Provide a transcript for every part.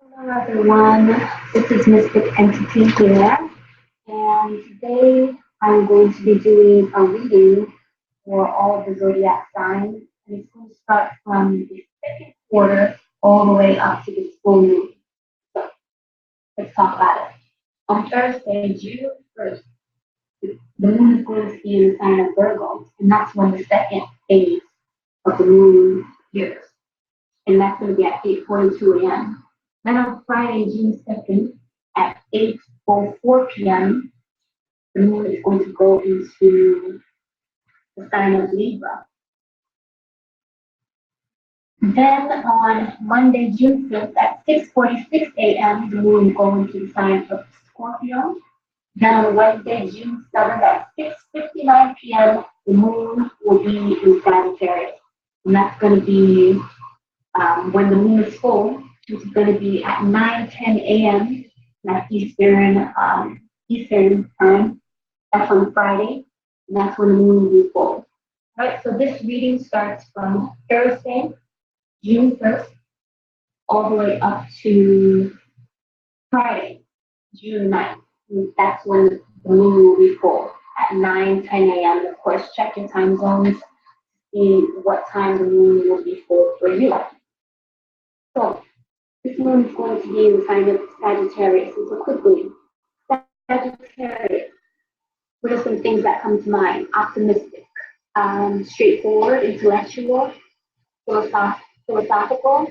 Hello everyone, this is Mystic En.ti.T here, and today I'm going to be doing a reading for all of the Zodiac signs, and it's going to start from the second quarter all the way up to the full moon. So let's talk about it. On Thursday, June 1st, the moon is going to be in the sign of Virgo, and that's when the second phase of the moon appears, and that's going to be at 8:42 a.m. Then on Friday, June 2nd, at 8:04 p.m., the moon is going to go into the sign of Libra. Then on Monday, June 5th, at 6:46 a.m., the moon will go into the sign of Scorpio. Then on Wednesday, June 7th, at 6:59 p.m., the moon will be in Sagittarius. And that's going to be when the moon is full, which is going to be at 9:10 a.m. That's Eastern time. That's on Friday, and that's when the moon will be full. All right, so this reading starts from Thursday, June 1st, all the way up to Friday, June 9th. And that's when the moon will be full at 9:10 a.m. Of course, check your time zones, see what time the moon will be full for you. So this moon is going to be in the sign of Sagittarius. And so quickly, Sagittarius, what are some things that come to mind? Optimistic, straightforward, intellectual, philosophical,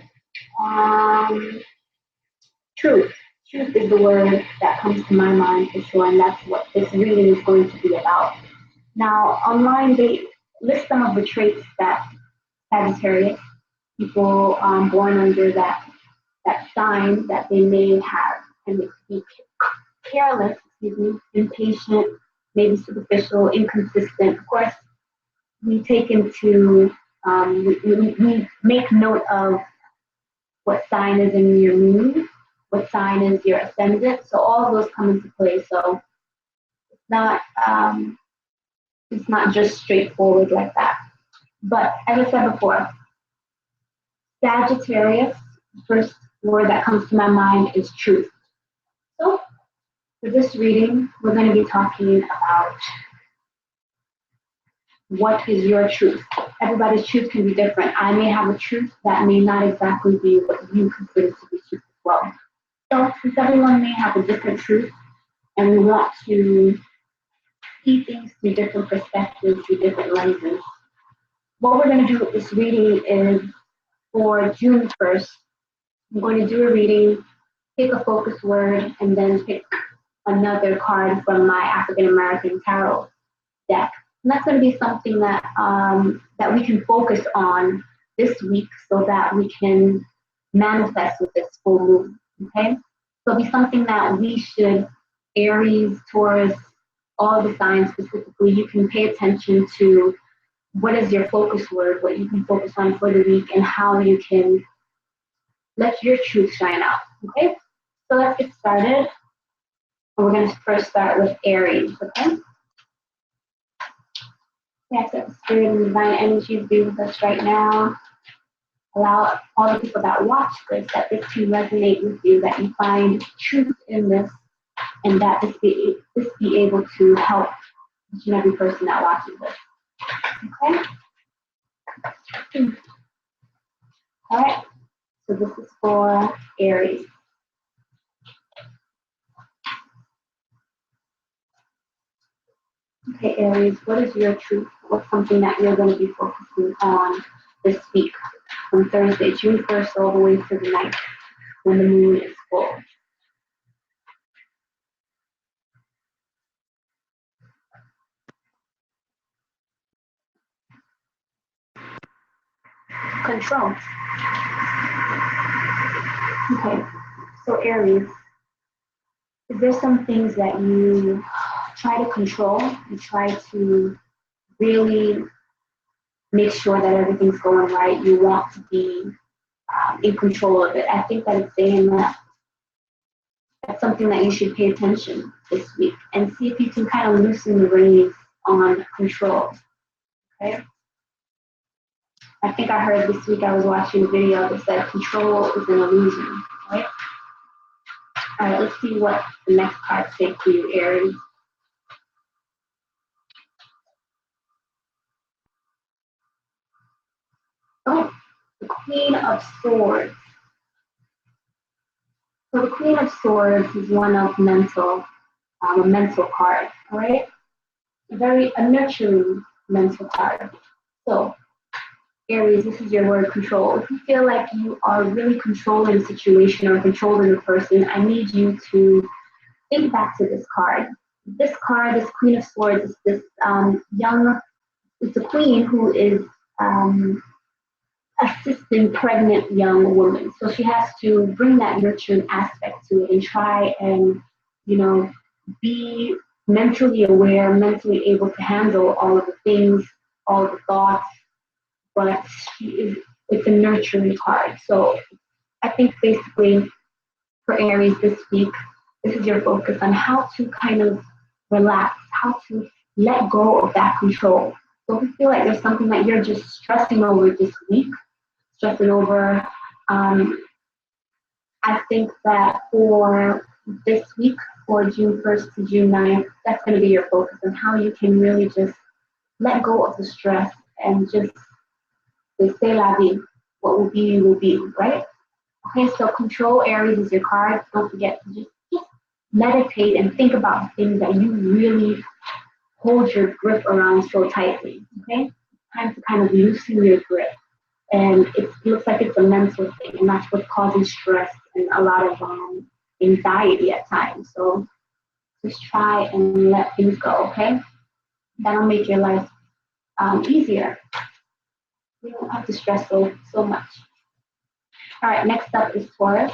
truth. Truth is the word that comes to my mind for sure, and that's what this reading is going to be about. Now, online, they list some of the traits that Sagittarius, people born under that sign, that they may have, and it's be careless, impatient, maybe superficial, inconsistent. Of course, we take into, we make note of what sign is in your moon, what sign is your ascendant. So all of those come into play. So it's not just straightforward like that. But as I said before, Sagittarius, the first word that comes to my mind is truth. So for this reading, we're going to be talking about what is your truth. Everybody's truth can be different. I may have a truth that may not exactly be what you consider to be truth as well. So since everyone may have a different truth, and we want to see things through different perspectives, through different lenses, what we're going to do with this reading is for June 1st, I'm going to do a reading, pick a focus word, and then pick another card from my African American tarot deck. And that's going to be something that that we can focus on this week so that we can manifest with this full moon. Okay? So it'll be something that we should, Aries, Taurus, all the signs specifically, you can pay attention to what is your focus word, what you can focus on for the week, and how you can let your truth shine out. Okay? So let's get started. We're going to first start with Aries, okay? Yes, that the spirit and divine energies be with us right now. Allow all the people that watch this, that this can resonate with you, that you find truth in this, and that this be able to help each and every person that watches this. Okay? All right. So this is for Aries. Okay, Aries, what is your truth? What's something that you're going to be focusing on this week, from Thursday, June 1st, all the way to the 9th, when the moon is full? Control. Okay, so Aries, is there some things that you try to control? You try to really make sure that everything's going right. You want to be in control of it. I think that it's saying that that's something that you should pay attention this week and see if you can kind of loosen the reins on control. Okay? I think I heard this week, I was watching a video that said control is an illusion, right? All right, let's see what the next cards say for you, Aries. Oh, the Queen of Swords. So the Queen of Swords is one of a mental card, all right? A nurturing mental card. So, Aries, this is your word control. If you feel like you are really controlling the situation or controlling the person, I need you to think back to this card. This card, this Queen of Swords, is this it's a queen who is assisting pregnant young women. So she has to bring that nurturing aspect to it and try and, be mentally aware, mentally able to handle all of the things, all of the thoughts, but it's a nurturing card. So I think basically for Aries this week, this is your focus on how to kind of relax, how to let go of that control. So if you feel like there's something that you're just stressing over this week, stressing over, I think that for this week, for June 1st to June 9th, that's going to be your focus on how you can really just let go of the stress and just say la vie. What will be, right? Okay, so control Aries is your card. Don't forget to just meditate and think about things that you really hold your grip around so tightly. Okay? Time to kind of loosen your grip. And it looks like it's a mental thing, and that's what's causing stress and a lot of anxiety at times. So just try and let things go, okay? That'll make your life easier. You don't have to stress so much. All right, next up is Taurus.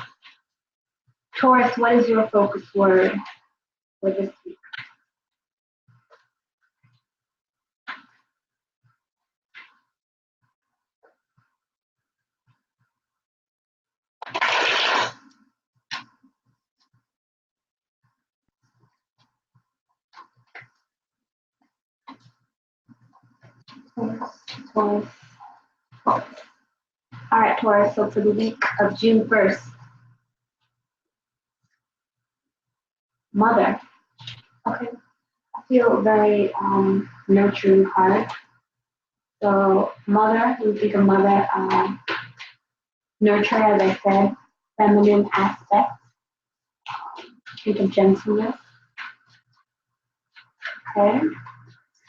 Taurus, what is your focus word for this week? Taurus. All right, Taurus, so for the week of June 1st, Mother. Okay, I feel very nurturing card. So Mother, you think of Mother, nurture, as I said, feminine aspect, think of gentleness. Okay,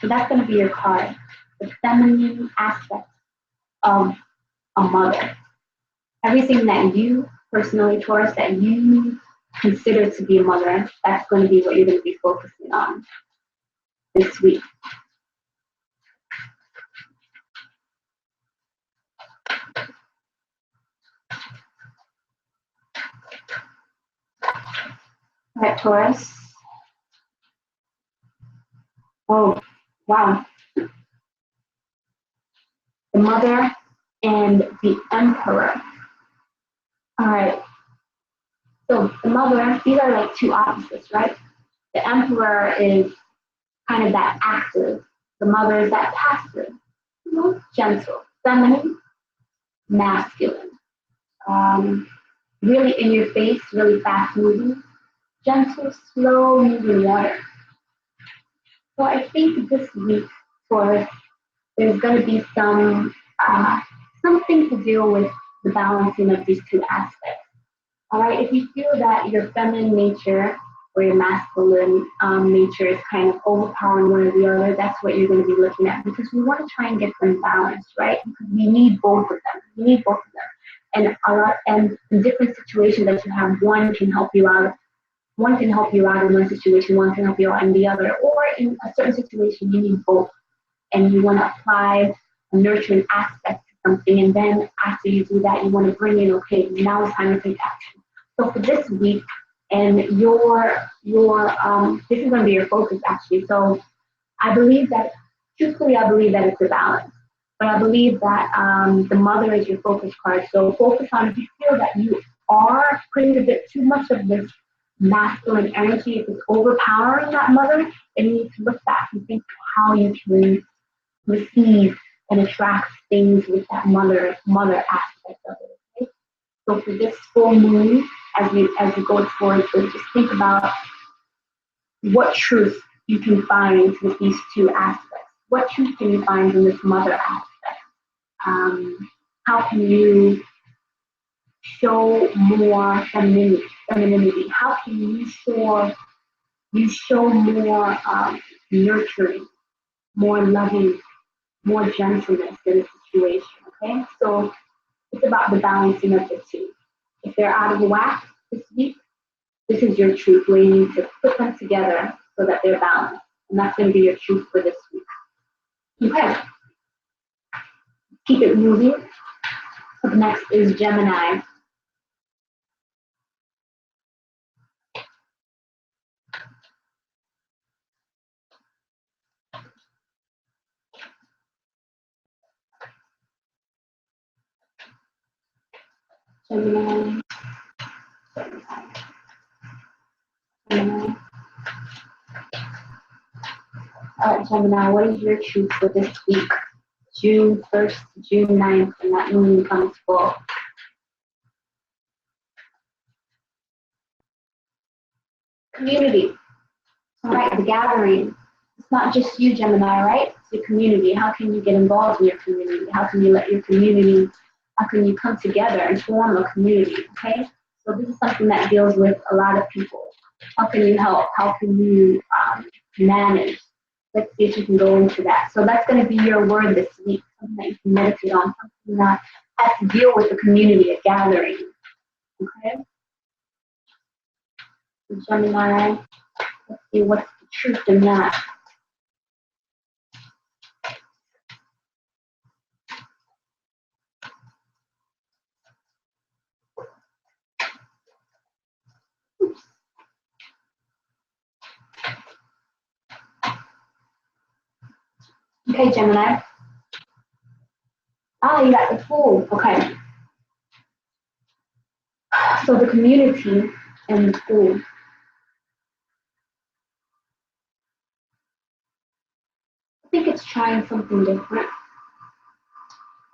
so that's going to be your card, the feminine aspect of a mother. Everything that you personally, Taurus, that you consider to be a mother, that's going to be what you're going to be focusing on this week. All right, Taurus. Oh, wow. The Mother and the Emperor. All right. So the Mother, these are like two opposites, right? The Emperor is kind of that active. The Mother is that passive, gentle, feminine, masculine. Really in your face, really fast moving, gentle, slow moving water. So I think this week, Taurus, there's going to be something to deal with the balancing of these two aspects. All right, if you feel that your feminine nature or your masculine nature is kind of overpowering one or the other, that's what you're going to be looking at, because we want to try and get them balanced, right? Because we need both of them. We need both of them. And in different situations that you have, one can help you out. One can help you out in one situation, one can help you out in the other. Or in a certain situation, you need both. And you want to apply a nurturing aspect to something. And then after you do that, you want to bring in, okay, now it's time to take action. So for this week, and this is going to be your focus actually. So I believe that, truthfully, I believe that it's a balance. But I believe that the Mother is your focus card. So focus on, if you feel that you are putting a bit too much of this masculine energy, if it's overpowering that Mother, then you need to look back and think how you can receive and attract things with that mother aspect of it. Okay? So for this full moon as you go towards it, just think about what truth you can find with these two aspects. What truth can you find in this mother aspect? How can you show more femininity? How can you show more nurturing, more loving, more gentleness in a situation? Okay, so it's about the balancing of the two. If they're out of whack this week, this is your truth where you need to put them together so that they're balanced. And that's going to be your truth for this week. Okay. Keep it moving. Up next is Gemini. Gemini. Gemini. Gemini, what is your truth for this week? June 1st to June 9th, and that moon comes full. Community. All right, the gathering. It's not just you, Gemini, right? It's your community. How can you get involved in your community? How can you let your community, how can you come together and form a community, okay? So this is something that deals with a lot of people. How can you help? How can you manage? Let's see if you can go into that. So that's going to be your word this week, something that you can meditate on, something that has to deal with the community, a gathering, okay? So Gemini, let's see what's the truth in that. Okay, Gemini. Ah, you got the Fool. Okay. So the community and the Fool. I think it's trying something different.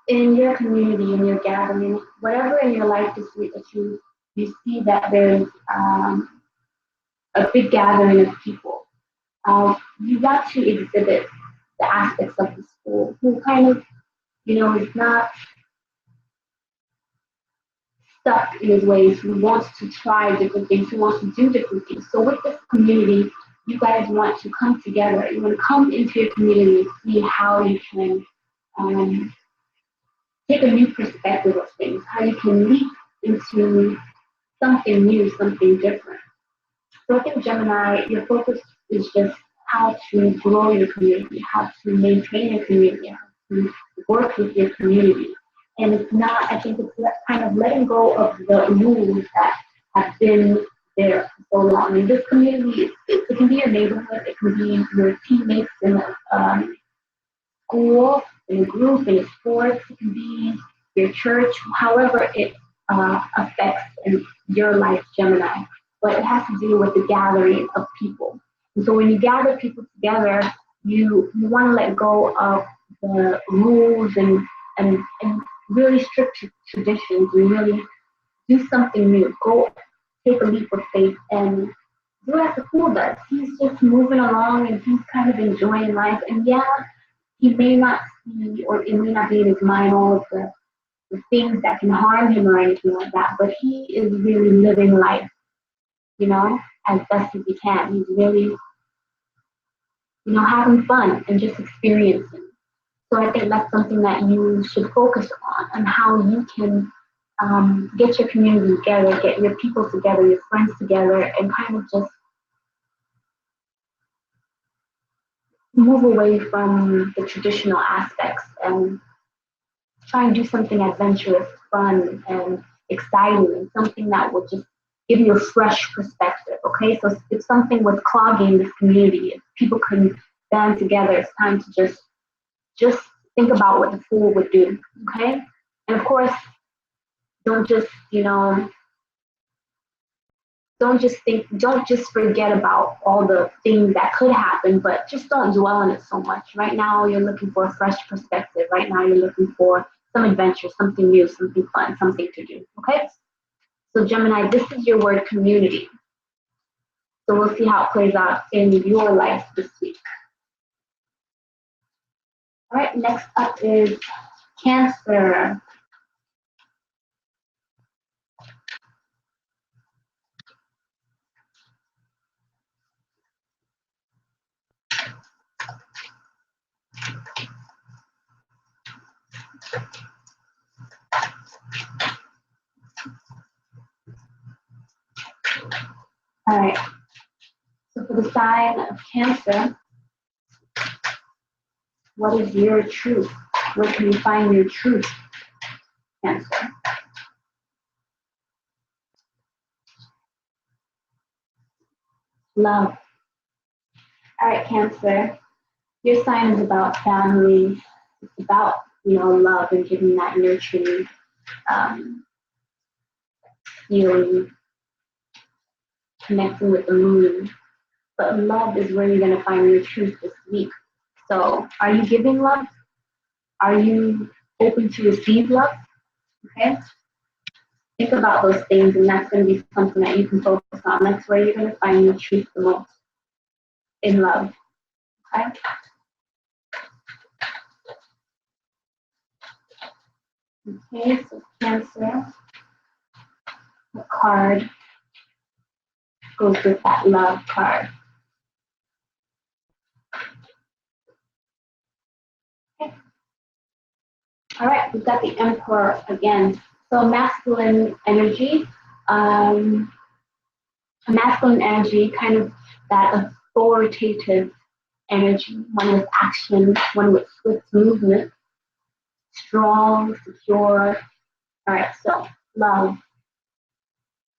In your community, in your gathering, whatever in your life this week that you see that there's a big gathering of people, you want to exhibit the aspects of the Fool who kind of, is not stuck in his ways, who wants to try different things, who wants to do different things. So with this community, you guys want to come together. You want to come into your community and see how you can take a new perspective of things, how you can leap into something new, something different. So I think Gemini, your focus is just how to grow your community, how to maintain your community, how to work with your community. And it's not, I think it's kind of letting go of the rules that have been there for so long. And this community, it can be your neighborhood, it can be your teammates in a school, in a group, in a sports, it can be your church, however it affects your life, Gemini. But it has to do with the gathering of people. And so when you gather people together, you want to let go of the rules and really strict traditions and really do something new. Go take a leap of faith and do as the Fool does. He's just moving along and he's kind of enjoying life. And yeah, he may not see or it may not be in his mind all of the things that can harm him or anything like that, but he is really living life, as best as he can. He's really, having fun and just experiencing. So I think that's something that you should focus on how you can get your community together, get your people together, your friends together, and kind of just move away from the traditional aspects and try and do something adventurous, fun, and exciting, and something that will just give you a fresh perspective, okay? So if something was clogging this community, if people couldn't band together, it's time to just think about what the Fool would do, okay? And of course, don't just forget about all the things that could happen, but just don't dwell on it so much. Right now, you're looking for a fresh perspective. Right now, you're looking for some adventure, something new, something fun, something to do, okay? So Gemini, this is your word community. So we'll see how it plays out in your life this week. All right, next up is Cancer. All right, so for the sign of Cancer, what is your truth? Where can you find your truth, Cancer? Love. All right, Cancer, your sign is about family. It's about, love and giving that nurturing feeling, connecting with the moon. But love is where you're going to find your truth this week. So are you giving love? Are you open to receive love? Okay. Think about those things, and that's going to be something that you can focus on. That's where you're going to find your truth the most, in love. Okay. Okay, so Cancer, the card goes with that love card. Okay. All right, we've got the Emperor again. So masculine energy, kind of that authoritative energy, one with action, one with swift movement, strong, secure. All right, so love.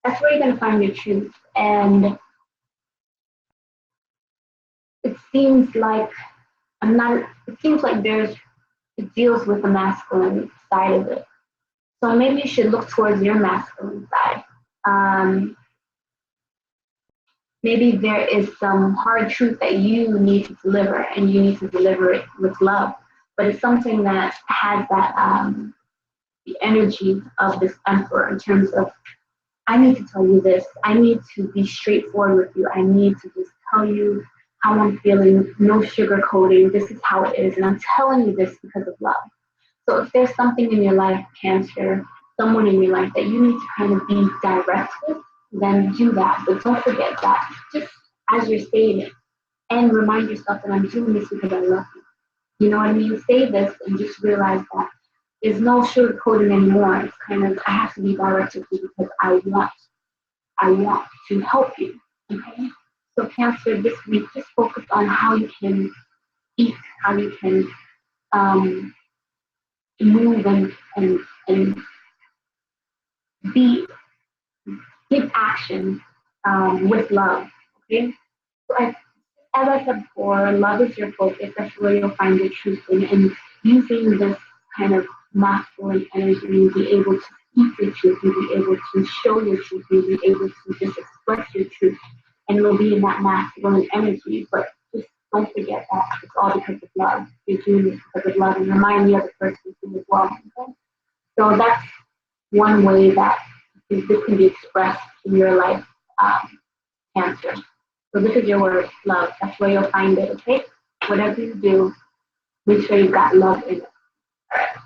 That's where you're going to find your truth. And it seems like it deals with the masculine side of it. So maybe you should look towards your masculine side. Maybe there is some hard truth that you need to deliver, and you need to deliver it with love. But it's something that has that the energy of this Emperor in terms of, I need to tell you this. I need to be straightforward with you. I need to just tell you how I'm feeling, no sugarcoating. This is how it is. And I'm telling you this because of love. So if there's something in your life, Cancer, someone in your life that you need to kind of be direct with, then do that. But don't forget that just as you're saying it, and remind yourself that I'm doing this because I love you. You know what I mean? Say this and just realize that there's no sugarcoating anymore. It's kind of, I have to be direct with you because I want to help you. Okay? So Cancer, this week, just focus on how you can eat, how you can move and give action with love. Okay? So as I said before, love is your focus. That's where you'll find your truth in. And using this kind of masculine energy, you'll be able to speak your truth. You'll be able to show your truth. You'll be able to just express your truth. And you'll be in that masculine energy. But just don't forget that it's all because of love. You're doing it because of love. And remind the other person to as well. Okay? So that's one way that this can be expressed in your life, Cancer. So this is your word, love. That's where you'll find it, okay? Whatever you do, make sure you've got love in it. All right.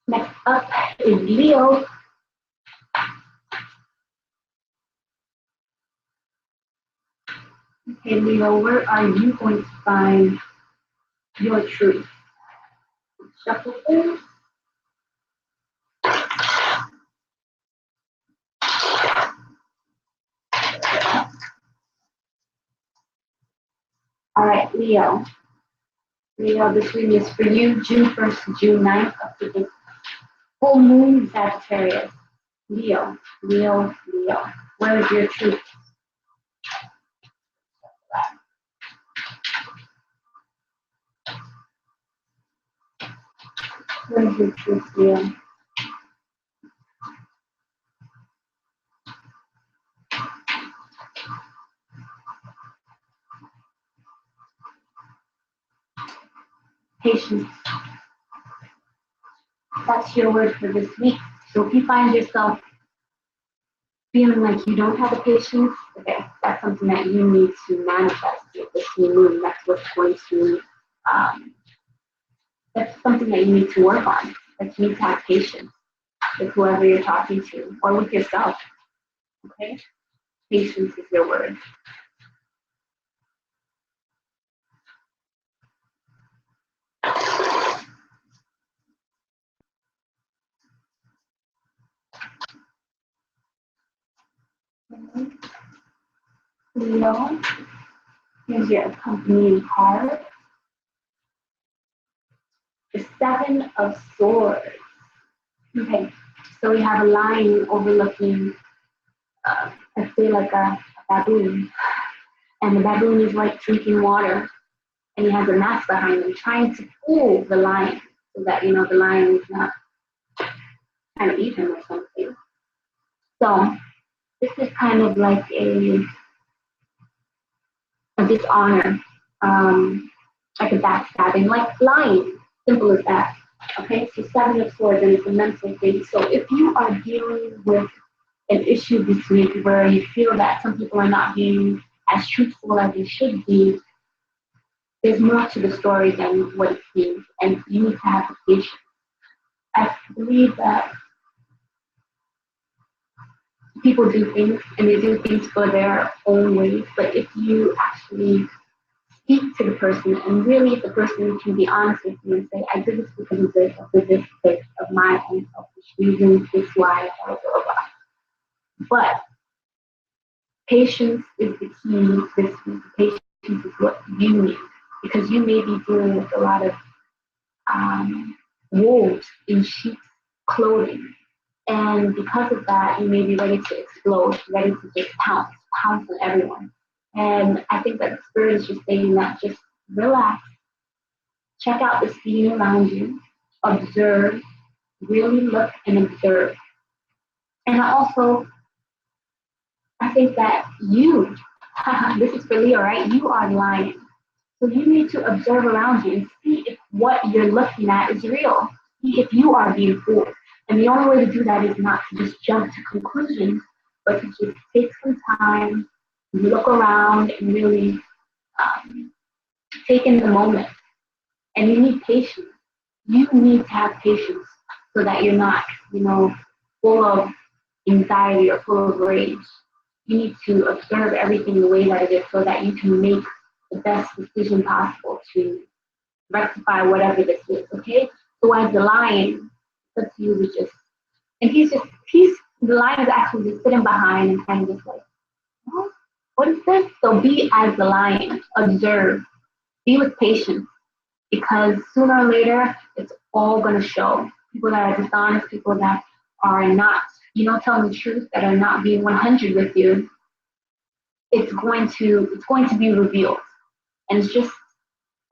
Next up is Leo. Okay, Leo, where are you going to find your truth? Shuffle things. All right, Leo. Leo, this reading is for you, June 1st to June 9th, up to the full moon, Sagittarius. Leo, Leo, Leo. Where is your truth? Where is your truth, Leo? Patience. That's your word for this week. So if you find yourself feeling like you don't have the patience, okay, that's something that you need to manifest with this new moon. That's what's going to, um, that's something that you need to work on. That you need to have patience with whoever you're talking to or with yourself, okay? Patience is your word. Leo, here's your accompanying card. The Seven of Swords. Okay, so we have a lion overlooking, I feel like a baboon. And the baboon is like drinking water. And he has a mask behind him trying to pull the lion so that, you know, the lion is not trying to eat him or something. So this is kind of like a dishonor, like a backstabbing, like lying. Simple as that. Okay, so Seven of Swords, and it's a mental thing. So if you are dealing with an issue this week where you feel that some people are not being as truthful as they should be, there's more to the story than what it seems, and you need to have the patience. I believe that people do things and they do things for their own ways, but if you actually speak to the person and really the person can be honest with you and say, I did this because of this, of my own selfish reasons, this why, blah, blah, blah. But patience is the key this week. Patience is what you need because you may be dealing with a lot of wolves in sheep's clothing. And because of that, you may be ready to explode, ready to just pounce on everyone. And I think that the spirit is just saying that just relax, check out the scene around you, observe, really look and observe. And I think that you, this is for Leo, right? You are the lion. So you need to observe around you and see if what you're looking at is real. See if you are being fooled. And the only way to do that is not to just jump to conclusions, but to just take some time, look around, and really take in the moment. And you need patience. You need to have patience so that you're not, full of anxiety or full of rage. You need to observe everything the way that it is so that you can make the best decision possible to rectify whatever this is, okay? So as the lion, it's up to you to just, and the lion is actually just sitting behind and kind of just like, oh, what is this? So be as the lion, observe, be with patience, because sooner or later, it's all going to show. People that are dishonest, people that are not, telling the truth, that are not being 100 with you, it's going to be revealed. And it's just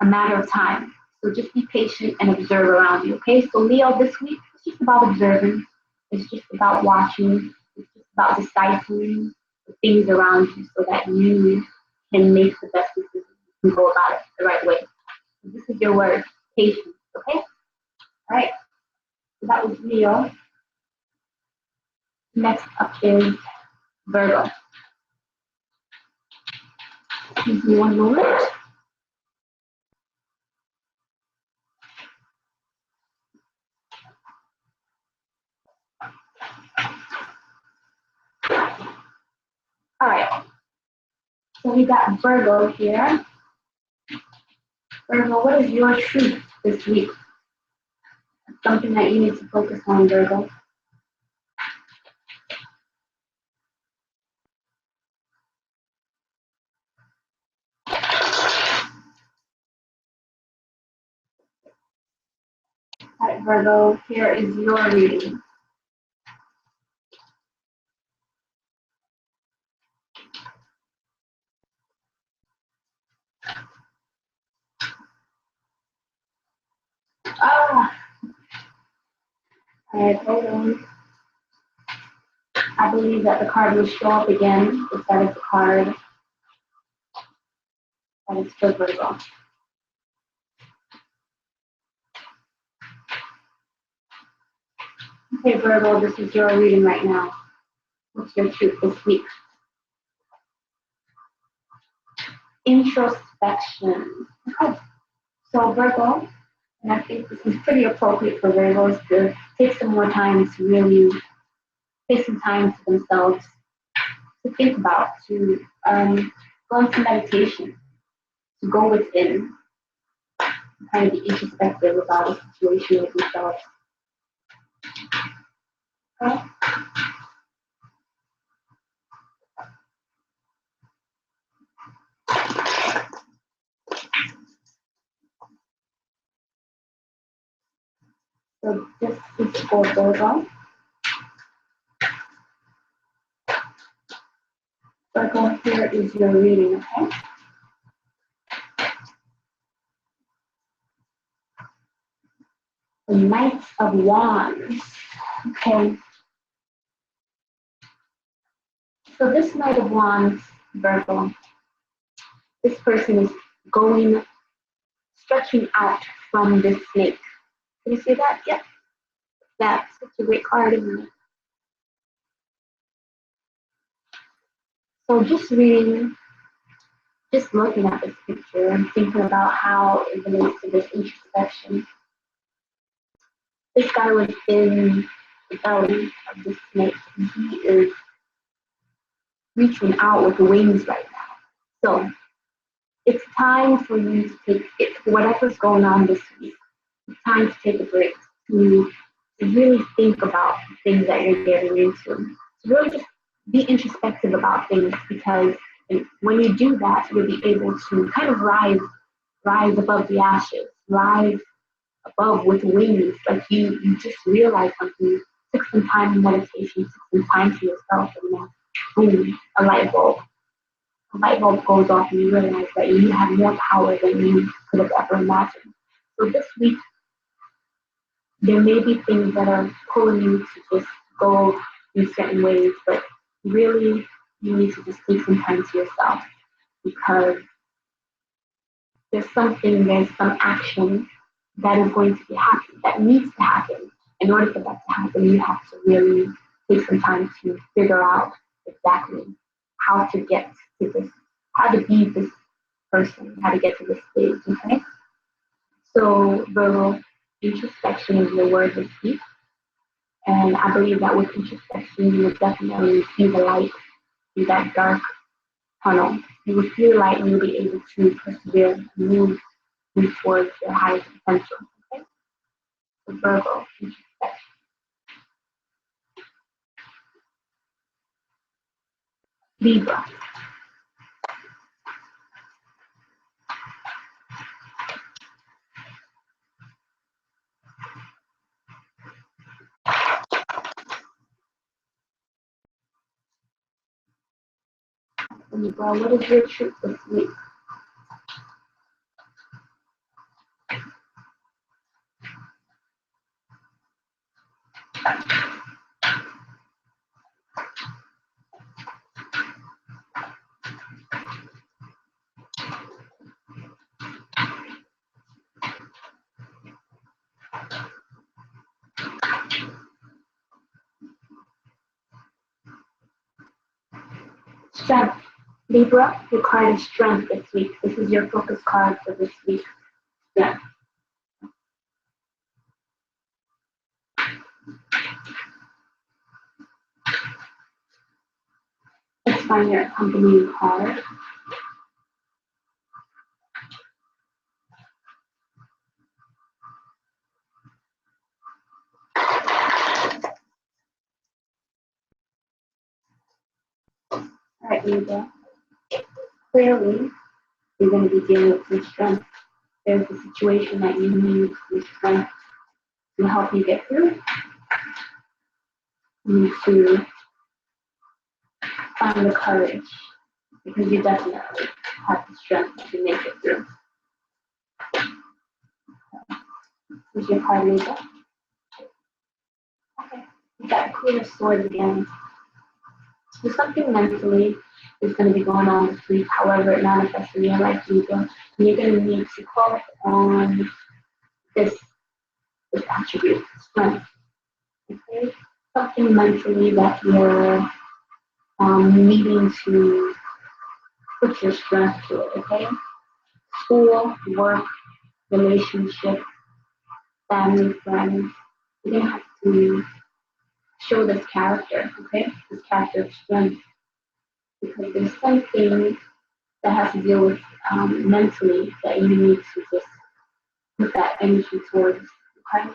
a matter of time. So just be patient and observe around you, okay? So Leo, this week, it's just about observing. It's just about watching. It's just about deciphering the things around you so that you can make the best decision. You can go about it the right way. So this is your word, patience, okay? All right, so that was Leo. Next up is Virgo. Give me one moment. All right, so we got Virgo here. Virgo, what is your truth this week? Something that you need to focus on, Virgo. All right, Virgo, here is your reading. Ah, all right, hold on. I believe that the card will show up again. If that is the card that is for Virgo. Okay, Virgo, this is your reading right now. What's your truth this week? Introspection. Okay. So Virgo, and I think this is pretty appropriate for Virgos to take some more time to really take some time to themselves to think about, to go into meditation, to go within, kind of be introspective about a situation with themselves. Okay? So this is for Virgo. Virgo, here is your reading, okay? The Knight of Wands. Okay. So this Knight of Wands, Virgo, this person is going, stretching out from this snake. Can you see that? Yep. That's such a great card, isn't it? So just reading, just looking at this picture and thinking about how it relates to this introspection. This guy was in the belly of the snake. He is reaching out with wings right now. So it's time for you to take it, whatever's going on this week. It's time to take a break, to really think about the things that you're getting into. To really just be introspective about things, because when you do that, you'll be able to kind of rise above the ashes, rise above with wings. Like you just realize something, you took some time in meditation, took some time to yourself, and then boom, a light bulb. A light bulb goes off and you realize that you have more power than you could have ever imagined. So this week, there may be things that are pulling you to just go in certain ways, but really you need to just take some time to yourself, because there's some action that is going to be happening, that needs to happen. In order for that to happen, you have to really take some time to figure out exactly how to get to this, how to be this person, how to get to this stage, okay? So Virgo, introspection is your word this week. And I believe that with introspection, you will definitely see the light through that dark tunnel. You will see the light and you'll be able to persevere and move towards your highest potential. Okay? So Virgo, introspection. Libra. Libra, what is your truth this week? Strength. Libra, your card is strength this week. This is your focus card for this week. Strength. Let's find your accompanying card. All right, Libra. Clearly, you're going to be dealing with some strength. There's a situation that you need some strength to help you get through. You need to find the courage, because you definitely have the strength to make it through. Is your card, Libra? Okay. You got the Queen of Swords again. So something mentally is going to be going on this week, however it manifests in your life, Libra. And you're going to need to call on this attribute, strength. Okay? Something mentally that you're needing to put your strength to it, okay? School, work, relationship, family, friends. You're gonna have to show this character, okay? This character of strength, because there's something that has to deal with mentally that you need to just put that energy towards, okay?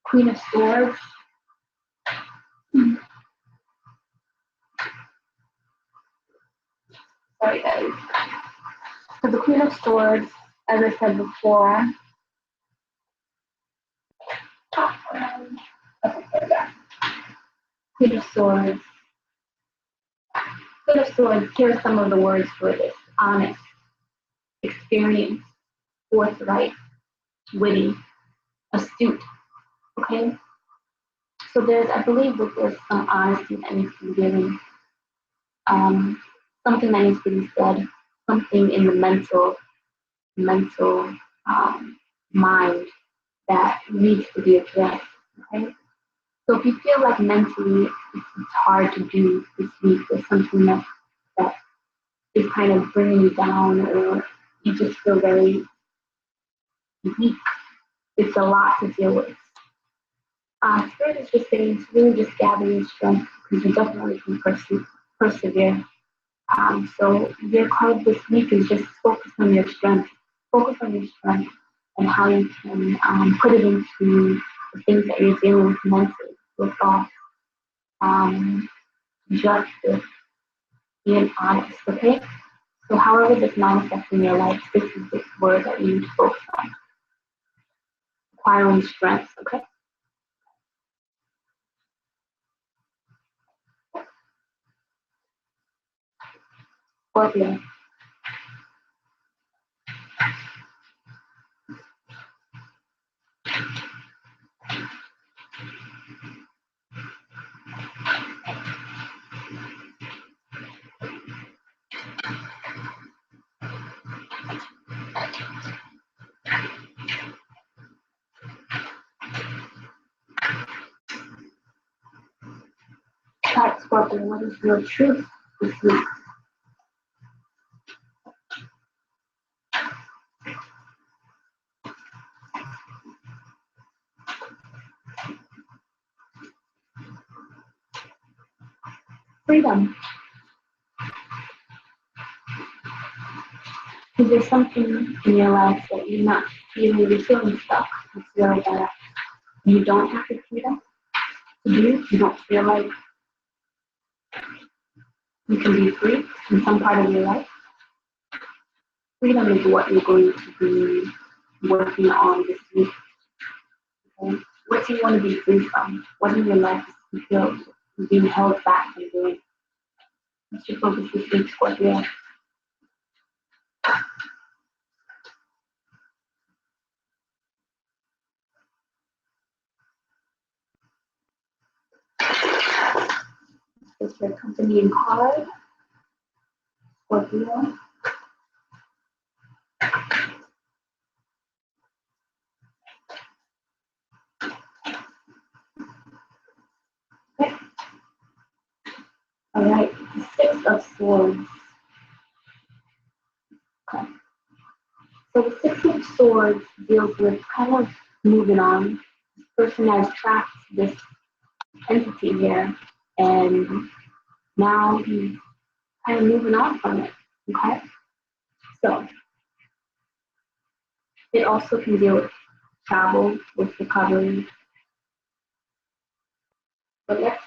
Queen of Swords. Sorry, guys. So the Queen of Swords, as I said before, Queen of Swords. Queen of Swords, here are some of the words for this. Honest, experienced, forthright, witty, astute, okay? So I believe that there's some honesty that needs to be given, something that needs to be said, something in the mental mind that needs to be addressed, okay? So if you feel like mentally it's hard to do this week, there's something that is kind of bringing you down, or you just feel very weak, it's a lot to deal with. Spirit is just saying to really just gather your strength, because you definitely can persevere. So your card this week is just focus on your strength. Focus on your strength and how you can put it into the things that you're dealing with mentally, with thoughts, justice, being honest, okay? So however this manifests in your life, this is the word that you need to focus on. Acquiring strength, okay? Scorpio. Alright, Scorpio, what is your truth this week? Freedom. Is there something in your life that you're not feeling, you're feeling stuck? You feel that you don't have the freedom to do? You don't feel like you can be free in some part of your life? Freedom is what you're going to be working on this week. Okay? What do you want to be free from? What in your life do you feel is being held back from doing? What's your focus this week, Scorpio? Is your accompanying card, Scorpio? Okay. All right, the Six of Swords. Okay. So the Six of Swords deals with kind of moving on. This person has trapped this entity here, and now he's kind of moving on from it. Okay? So it also can deal with travel, with recovery. But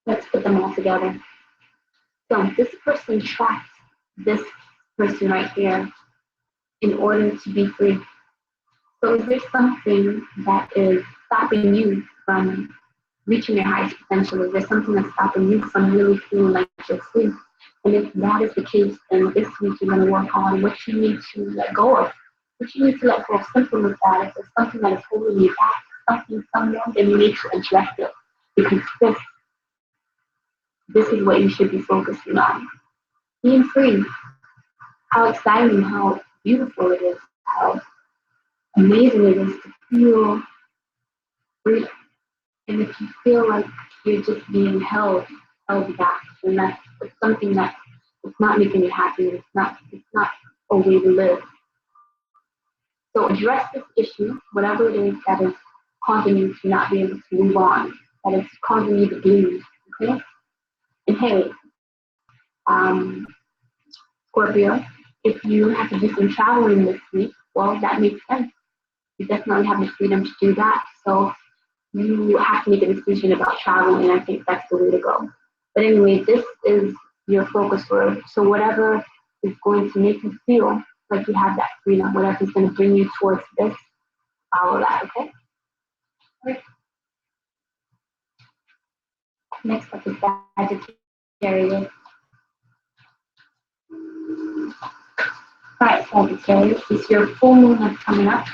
let's put them all together. So this person trapped this person right here in order to be free. So is there something that is stopping you from reaching your highest potential? Is there something that's stopping you from really feeling like you're free? And if that is the case, then this week you're going to work on what you need to let go of. What you need to let go of. Simple as that. If there's something that is holding you back, someone, then you need to address it. Because this is what you should be focusing on. Being free. How exciting, how beautiful it is, how amazing it is to feel free. And if you feel like you're just being held back, then that's something that it's not making you happy. It's not a way to live. So address this issue, whatever it is that is causing you to not be able to move on, that is causing you to bleed. Okay? And hey, um, Scorpio, if you have to do some traveling this week, well, that makes sense. You definitely have the freedom to do that. So you have to make a decision about traveling, and I think that's the way to go. But anyway, this is your focus word. So whatever is going to make you feel like you have that freedom, whatever is going to bring you towards this, follow that, okay? Right. Next up is Sagittarius. All right, Sagittarius, it's your full moon that's coming up.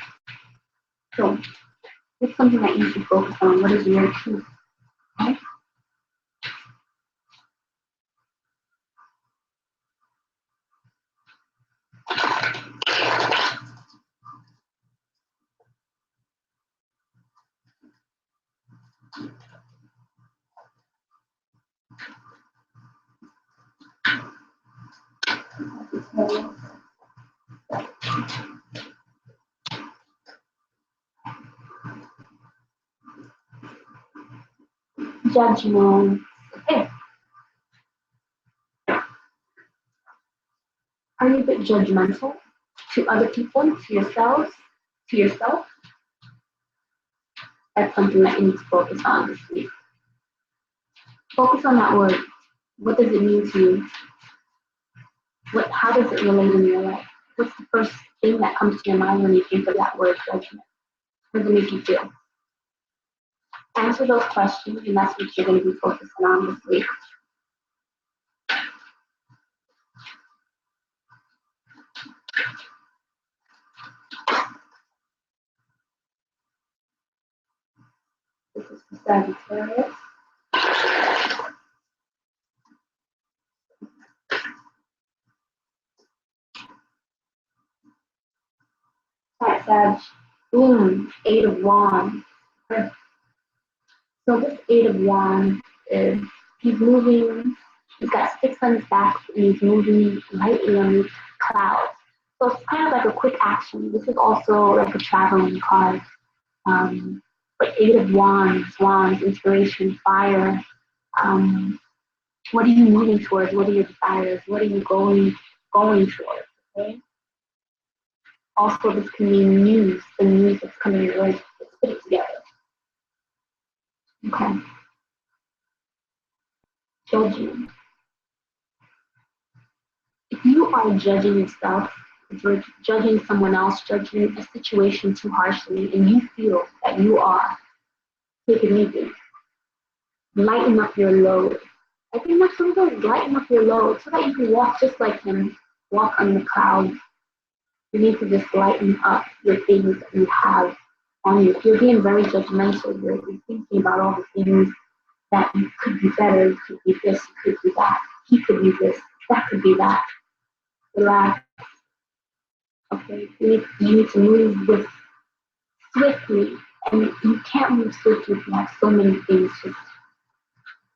So it's something that you should focus on. What is your truth? Okay? Judgment. Okay. Are you a bit judgmental to other people, to yourselves, to yourself? That's something that you need to focus on this week. Focus on that word. What does it mean to you? How does it relate in your life? What's the first thing that comes to your mind when you think of that word judgment? How does it make you feel? Answer those questions, and that's what you're going to be focusing on this week. This is for Sagittarius. Alright, Sag. Boom. Eight of Wands. So this Eight of Wands is, he's moving, he's got sticks on his back, and he's moving lightly on these clouds. So it's kind of like a quick action. This is also like a traveling card. But Eight of Wands, inspiration, fire. What are you moving towards? What are your desires? What are you going towards? Okay. Also, this can mean news, the news that's coming your way. Let's put it together. Okay. Judging. If you are judging yourself, if you're judging someone else, judging a situation too harshly, and you feel that you are, take it easy. Lighten up your load. I think that's what it is. Lighten up your load so that you can walk just like him, walk on the clouds. You need to just lighten up your things that you have on you. If you're being very judgmental, you're thinking about all the things that you could be better, you could be this, you could be that, he could be this, that could be that. Relax. Okay, you need to move with swiftly, and you can't move swiftly if you have so many things just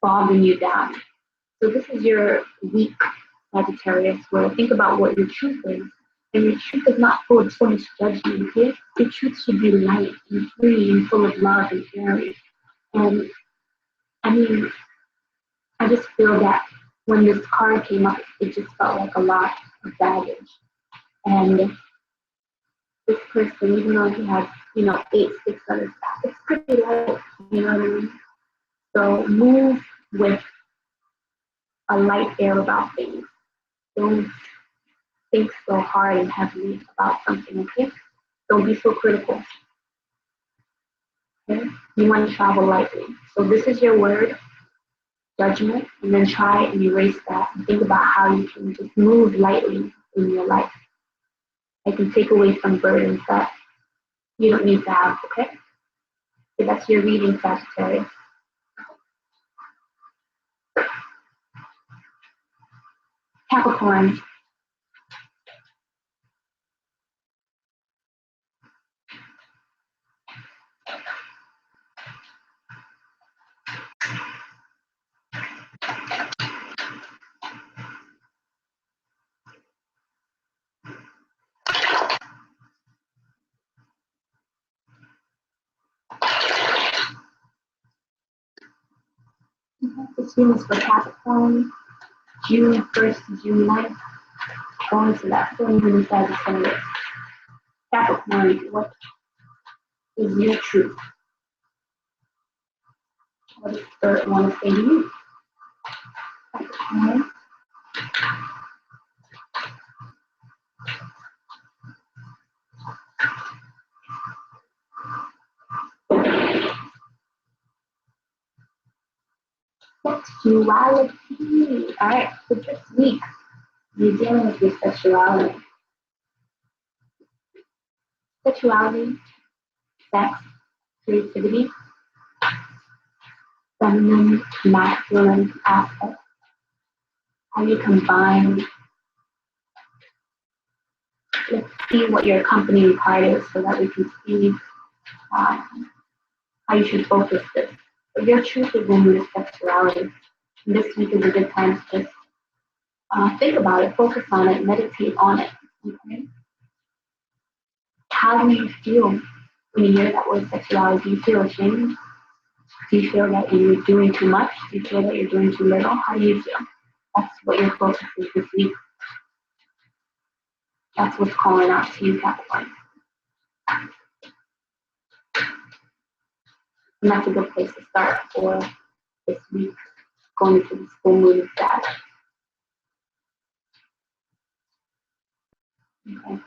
bogging you down. So this is your week, Sagittarius, where think about what your truth is. And your truth is not full of so much judgment, okay? Your truth should be light and free and full of love and caring. And I mean, I just feel that when this card came up, it just felt like a lot of baggage. And this person, even though he has, 8, 6 on his back, it's pretty light, you know what I mean? So move with a light air about things. Don't think so hard and heavily about something, okay? Don't be so critical. Okay? You want to travel lightly. So this is your word, judgment, and then try and erase that and think about how you can just move lightly in your life. I can take away some burdens that you don't need to have, okay? So that's your reading, Sagittarius. Capricorn. This room is for Capricorn, June 1st to June 9th. Going to that full moon in Sagittarius. Capricorn, what is your truth? What does Spirit want to say to you? Capricorn. Sexuality. Alright, so this week, you're dealing with your sexuality. Sexuality, sex, creativity, feminine, masculine aspects. How you combine, let's see what your accompanying card is so that we can see how you should focus this. But your truth is in your sexuality. And this week is a good time to just think about it, focus on it, meditate on it. Okay? How do you feel when you hear that word sexuality? Do you feel ashamed? Do you feel that you're doing too much? Do you feel that you're doing too little? How do you feel? That's what your focus is this week. That's what's calling out to you, Capricorn. And that's a good place to start for this week, going to the full moon of Sag. Okay.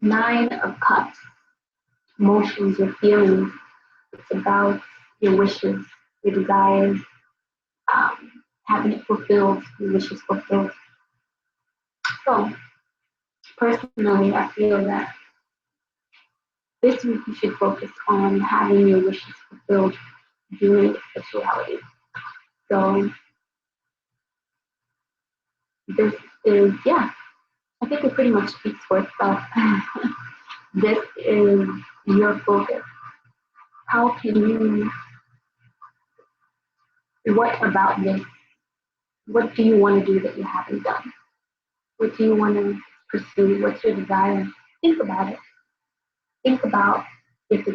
9 of Cups. Emotions, your feelings. It's about your wishes, your desires, having it fulfilled, your wishes fulfilled. So, personally, I feel that this week you should focus on having your wishes fulfilled during sexuality. So, this is, yeah, I think it pretty much speaks for itself. This is your focus. How can you, what about this? What do you want to do that you haven't done? What do you want to pursue? What's your desire? Think about it. Think about if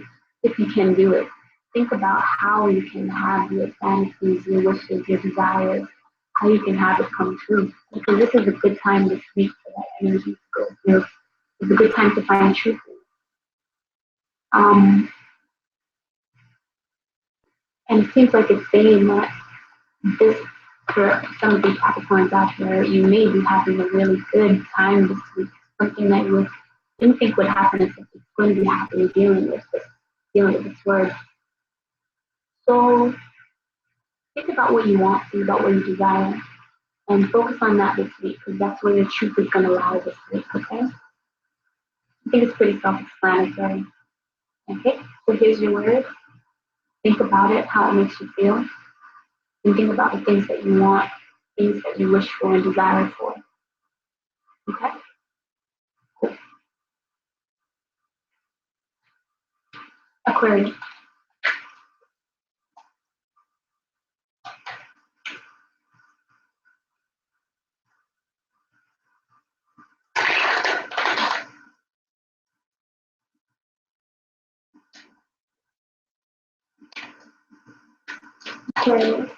you can do it. Think about how you can have your fantasies, your wishes, your desires, how you can have it come true. Because this is a good time this week for that energy to go through. It's a good time to find truth. And it seems like it's saying that this, for some of these Capricorns out there, you may be having a really good time this week. Something that you didn't think would happen, it's going to be happening, dealing with this word. So think about what you want, think about what you desire, and focus on that this week, because that's where your truth is going to lie this week, okay? I think it's pretty self-explanatory. Okay, so here's your word. Think about it, how it makes you feel, and think about the things that you want, things that you wish for and desire for. Okay? Cool. Aquarius. Aquarius.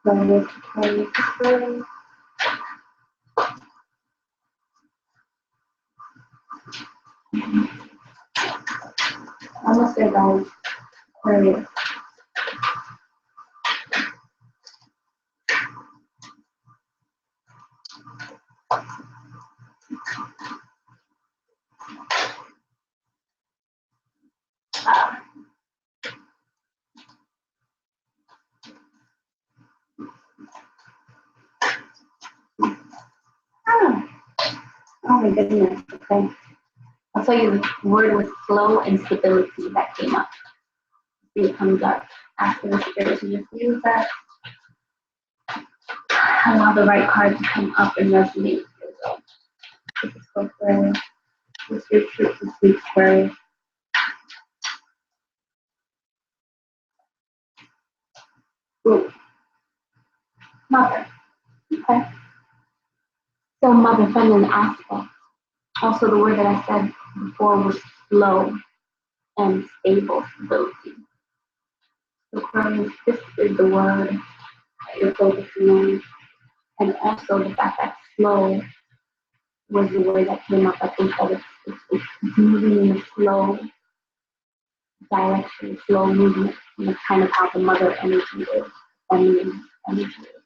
Aquarius. Aquarius. Aquarius. Almost there, guys. Aquarius. Oh my goodness. Okay. I'll tell you, the word was flow and stability that came up. See, it comes up after the spirit. So just use that. Allow the right card to come up and resonate. This is for Aquarius. What's your truth this week, Aquarius? Ooh. Mother. Okay. So mother, feminine aspect. Also, the word that I said before was flow and stable, stability. Aquarius, this is the word that you're focusing on. And also the fact that slow was the word that came up. I think that it's moving in a slow direction, slow movement. And it's kind of how the mother energy is, feminine energy is.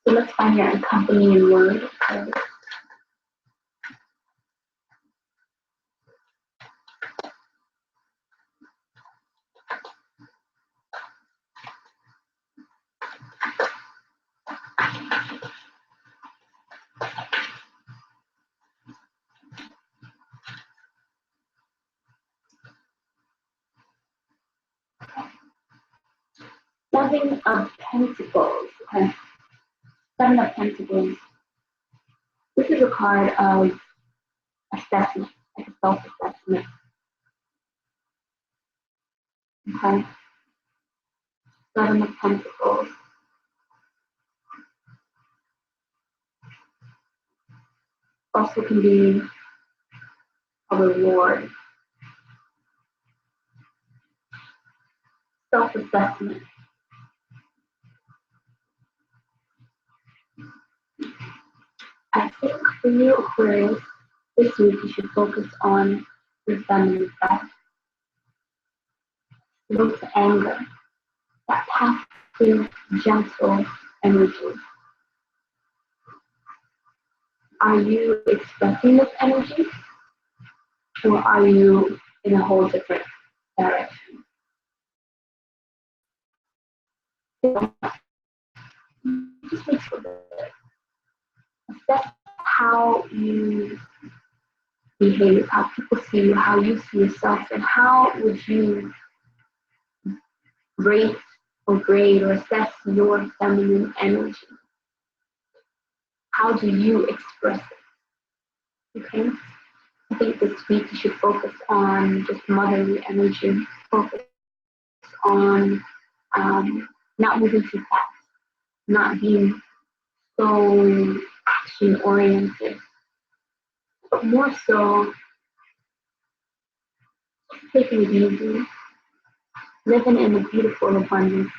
So let's find your accompanying word. Seven of Pentacles. Okay. Seven of Pentacles. This is a card of assessment, like a self-assessment. Okay. Seven of Pentacles. Also can be a reward. Self-assessment. I think for you, Aquarius, this week you should focus on your feminine side. Look to anger, that passive, gentle energy. Are you expressing this energy, or are you in a whole different direction? Just make sure that assess how you behave, how people see you, how you see yourself, and how would you rate or grade or assess your feminine energy? How do you express it? Okay? I think this week you should focus on just motherly energy, focus on not moving too fast, not being so action oriented, but more so taking it easy, living in a beautiful abundance,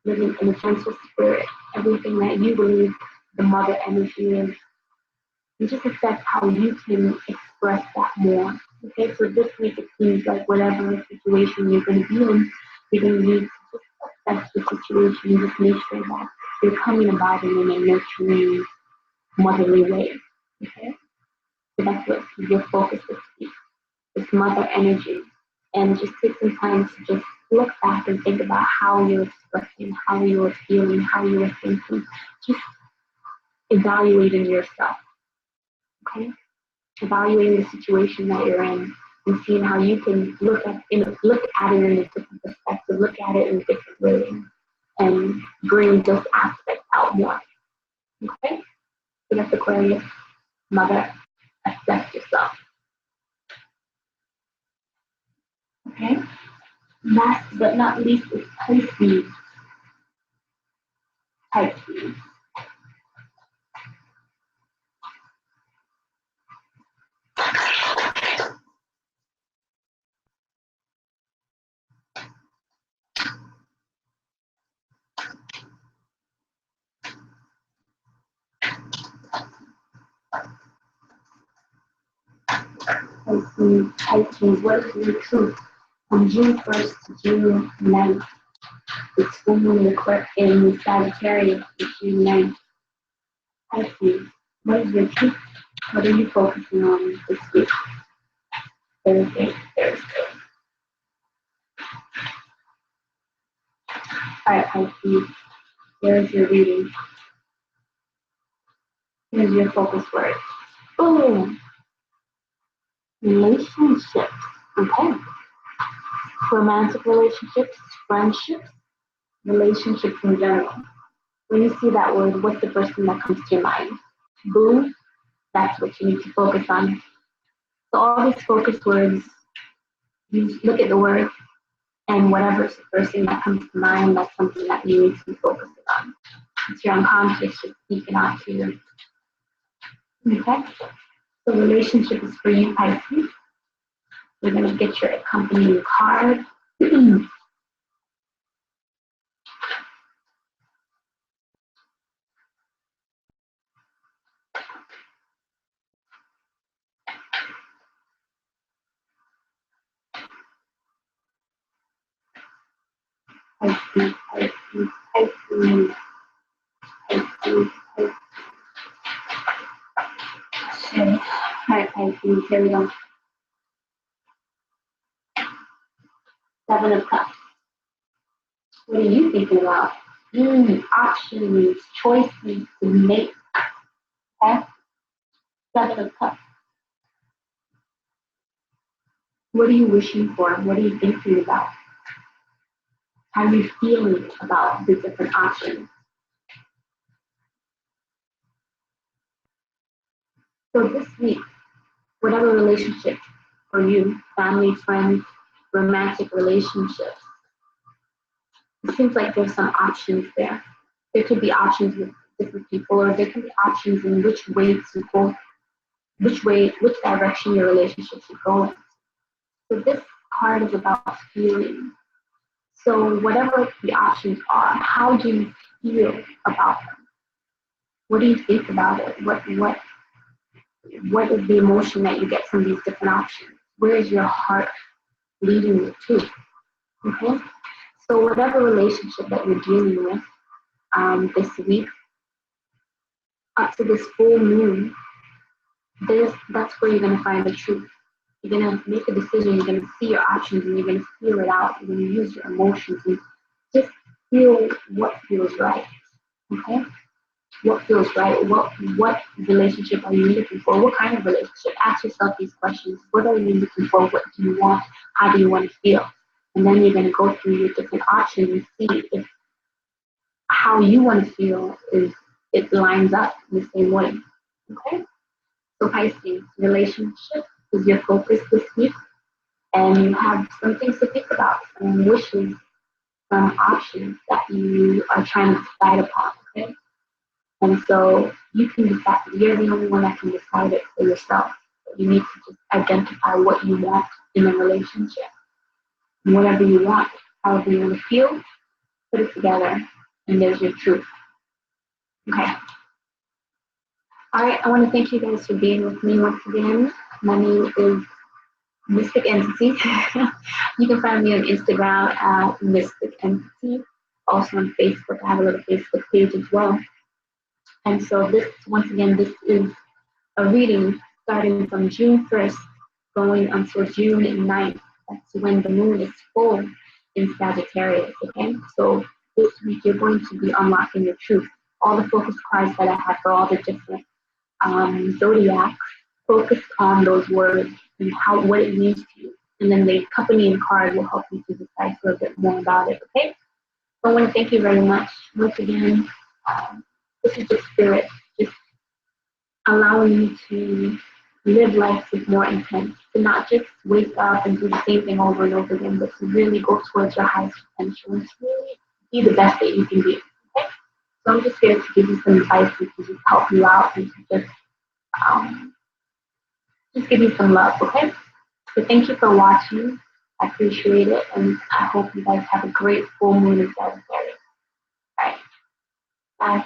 living in a gentle spirit, everything that you believe the mother energy is, and just assess how you can express that more. Okay, so this week it seems like whatever situation you're going to be in, you're going to need to just assess the situation and just make sure that you're coming about it in a nurturing, motherly way. Okay, so that's what your focus this week, this mother energy, and just take some time to just look back and think about how you're expressing, how you're feeling, how you're thinking, just evaluating yourself. Okay, evaluating the situation that you're in and seeing how you can look at it in a different perspective, look at it in a different way, and bring those aspects out more. Okay, so that's Aquarius, mother, assess yourself. Okay, last but not least is Pisces. Pisces. Pisces, what is your truth? From June 1st to June 9th, it's full moon in Sagittarius to June 9th. Pisces, what is your truth? What are you focusing on this week? Thursday. Alright, Pisces, here's your reading. Here's your focus word. Boom! Relationships. Okay. Romantic relationships, friendships, relationships in general. When you see that word, what's the first thing that comes to your mind? Boom, that's what you need to focus on. So all these focus words, you look at the word, and whatever's the first thing that comes to mind, that's something that you need to be focusing on. It's your unconscious just speaking out to you. Okay? So relationship is for you, Pisces. You're going to get your accompanying card. Pisces, Pisces, Pisces, Pisces, Pisces. Okay. Alright, Pisces, here we go. Seven of Cups. What are you thinking about? Options, choices to make. Okay? Seven of Cups. What are you wishing for? What are you thinking about? How are you feeling about the different options? So this week, whatever relationship for you, family, friends, romantic relationships, it seems like there's some options there. There could be options with different people, or there could be options in which way to go, which direction your relationship should go. So this card is about feeling. So whatever the options are, how do you feel about them? What do you think about it? What is the emotion that you get from these different options? Where is your heart leading you to? Okay? So whatever relationship that you're dealing with this week, up to this full moon, that's where you're going to find the truth. You're going to make a decision, you're going to see your options, and you're going to feel it out. You're going to use your emotions and just feel what feels right. Okay? What feels right? What relationship are you looking for? What kind of relationship? Ask yourself these questions. What are you looking for? What do you want? How do you want to feel? And then you're going to go through your different options and see if how you want to feel is it lines up in the same way. Okay? So Pisces, relationship is your focus this week, and you have some things to think about, some wishes, some options that you are trying to decide upon. Okay? And so you can decide, you're the only one that can decide it for yourself. You need to just identify what you want in a relationship. And whatever you want, however you want to feel, put it together, and there's your truth. Okay. All right, I want to thank you guys for being with me once again. My name is Mystic En.ti.T. You can find me on Instagram at Mystic En.ti.T. Also on Facebook, I have a little Facebook page as well. And so this, once again, this is a reading starting from June 1st going until June 9th. That's when the moon is full in Sagittarius, okay? So this week you're going to be unlocking your truth. All the focus cards that I have for all the different zodiacs focus on those words and what it means to you. And then the accompanying card will help you to decide a little bit more about it, okay? So I want to thank you very much. Once again, this is just spirit, just allowing you to live life with more intent, to not just wake up and do the same thing over and over again, but to really go towards your highest potential and to really be the best that you can be. Okay? So I'm just here to give you some advice and to just help you out and to just give you some love, okay? So thank you for watching. I appreciate it, and I hope you guys have a great full moon in Sagittarius. All right. Bye.